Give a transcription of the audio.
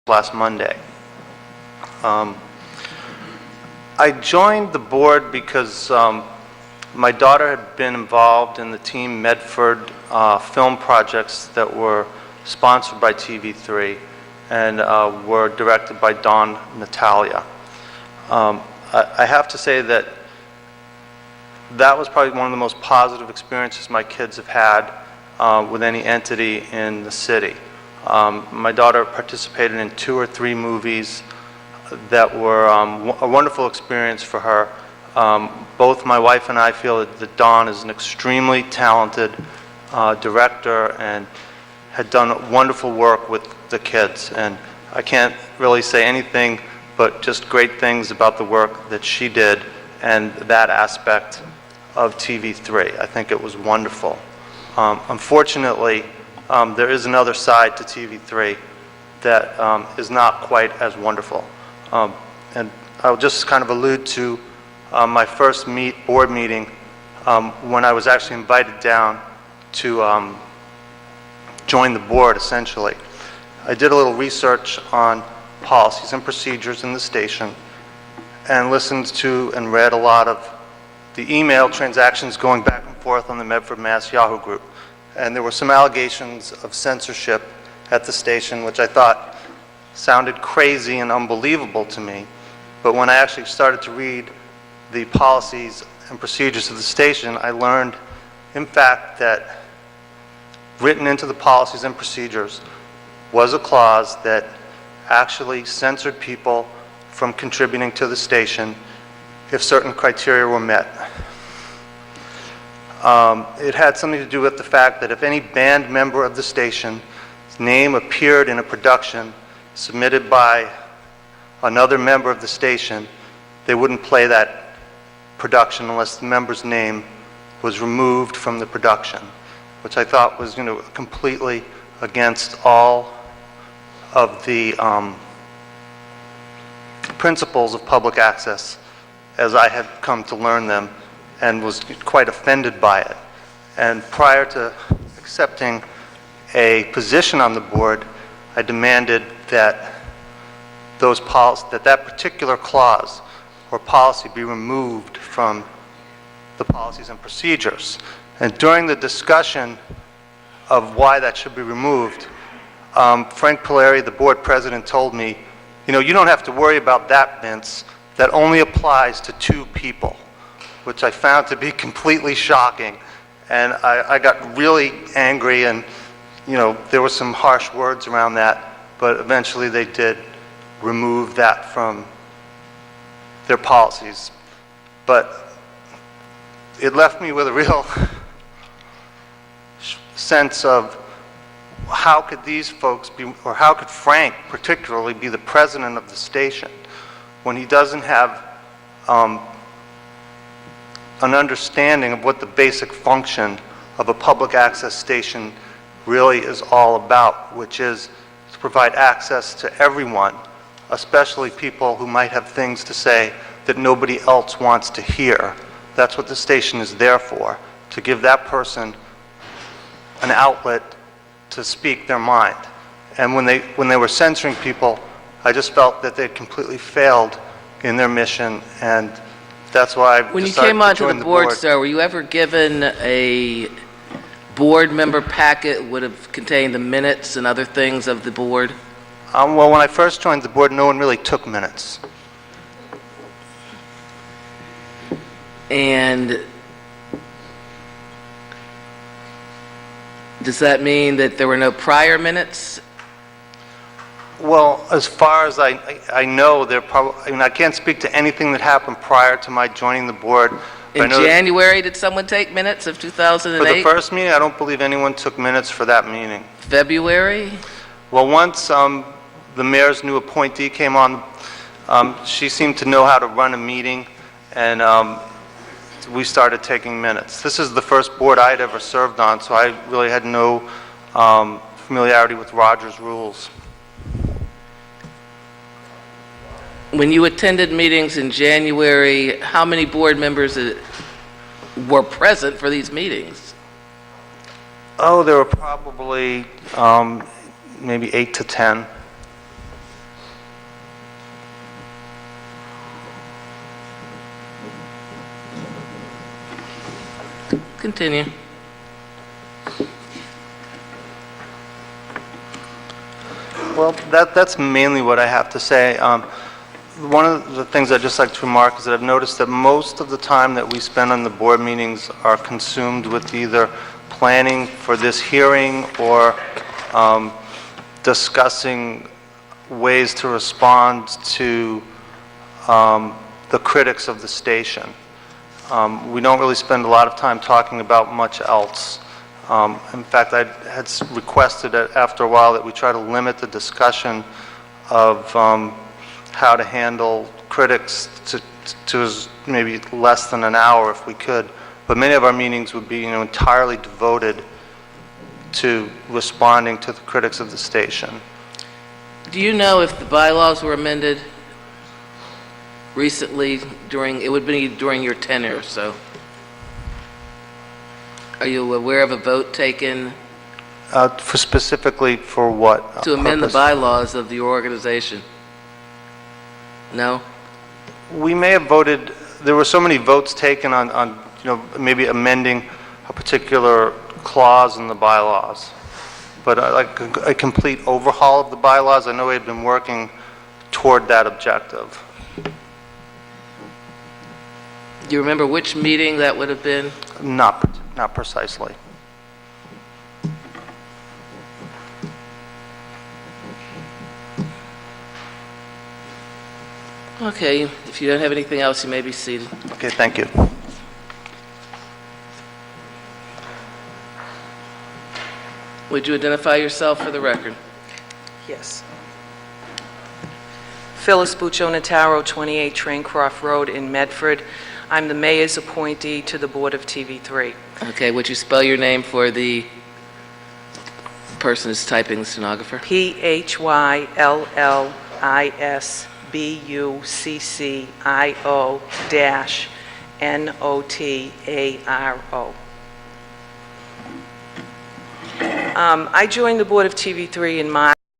last Monday. I joined the board because my daughter had been involved in the Team Medf0rd film projects that were sponsored by TV3 and were directed by Don Natalia. I have to say that that was probably one of the most positive experiences my kids have had with any entity in the city. My daughter participated in 2 or 3 movies that were a wonderful experience for her. Both my wife and I feel that Dawn is an extremely talented director and had done wonderful work with the kids. And I can't really say anything but just great things about the work that she did and that aspect of TV3. I think it was wonderful. Unfortunately, there is another side to TV3 that is not quite as wonderful. And I'll just kind of allude to my first board meeting when I was actually invited down to join the board, essentially. I did a little research on policies and procedures in the station and listened to and read a lot of the email transactions going back and forth on the Medford Mass Yahoo group. And there were some allegations of censorship at the station, which I thought sounded crazy and unbelievable to me. But when I actually started to read the policies and procedures of the station, I learned, in fact, that written into the policies and procedures was a clause that actually censored people from contributing to the station if certain criteria were met. It had something to do with the fact that if any band member of the station's name appeared in a production submitted by another member of the station, they wouldn't play that production unless the member's name was removed from the production, which I thought was, completely against all of the principles of public access as I had come to learn them, and was quite offended by it. And prior to accepting a position on the board, I demanded that that particular clause or policy be removed from the policies and procedures. And during the discussion of why that should be removed, Frank Polari, the board president, told me, you don't have to worry about that, Vince. That only applies to 2 people, which I found to be completely shocking. And I got really angry, and there were some harsh words around that, but eventually they did remove that from their policies. But it left me with a real sense of how could these folks be, or how could Frank particularly be the president of the station when he doesn't have an understanding of what the basic function of a public access station really is all about, which is to provide access to everyone, especially people who might have things to say that nobody else wants to hear. That's what the station is there for, to give that person an outlet to speak their mind. And when they were censoring people, I just felt that they completely failed in their mission, and that's why I decided to join the board. When you came onto the board, sir, were you ever given a board member packet would have contained the minutes and other things of the board? Well, when I first joined the board, no one really took minutes. And does that mean that there were no prior minutes? Well, as far as I know, I can't speak to anything that happened prior to my joining the board. In January, did someone take minutes of 2008? For the first meeting, I don't believe anyone took minutes for that meeting. February? Well, once the mayor's new appointee came on, she seemed to know how to run a meeting, and we started taking minutes. This is the first board I'd ever served on, so I really had no familiarity with Roger's rules. When you attended meetings in January, how many board members were present for these meetings? Oh, there were probably maybe 8 to 10. Continue. Well, that's mainly what I have to say. One of the things I'd just like to remark is that I've noticed that most of the time that we spend on the board meetings are consumed with either planning for this hearing or discussing ways to respond to the critics of the station. We don't really spend a lot of time talking about much else. In fact, I had requested after a while that we try to limit the discussion of how to handle critics to maybe less than an hour if we could. But many of our meetings would be, entirely devoted to responding to the critics of the station. Do you know if the bylaws were amended recently it would be during your tenure, so? Are you aware of a vote taken Specifically for what to amend the purpose? bylaws of the organization? No? We may have voted, there were so many votes taken on maybe amending a particular clause in the bylaws. But like a complete overhaul of the bylaws, I know we had been working toward that objective. Do you remember which meeting that would have been? Not precisely. Okay, if you don't have anything else, you may be seated. Okay, thank you. Would you identify yourself for the record? Yes. Phyllis Buccio-Notaro, 28 Traincroft Road in Medford. I'm the mayor's appointee to the board of TV3. Okay, would you spell your name for the person who's typing, the stenographer? PHYLLISBUCCIO-NOTARO. I joined the board of TV3 in March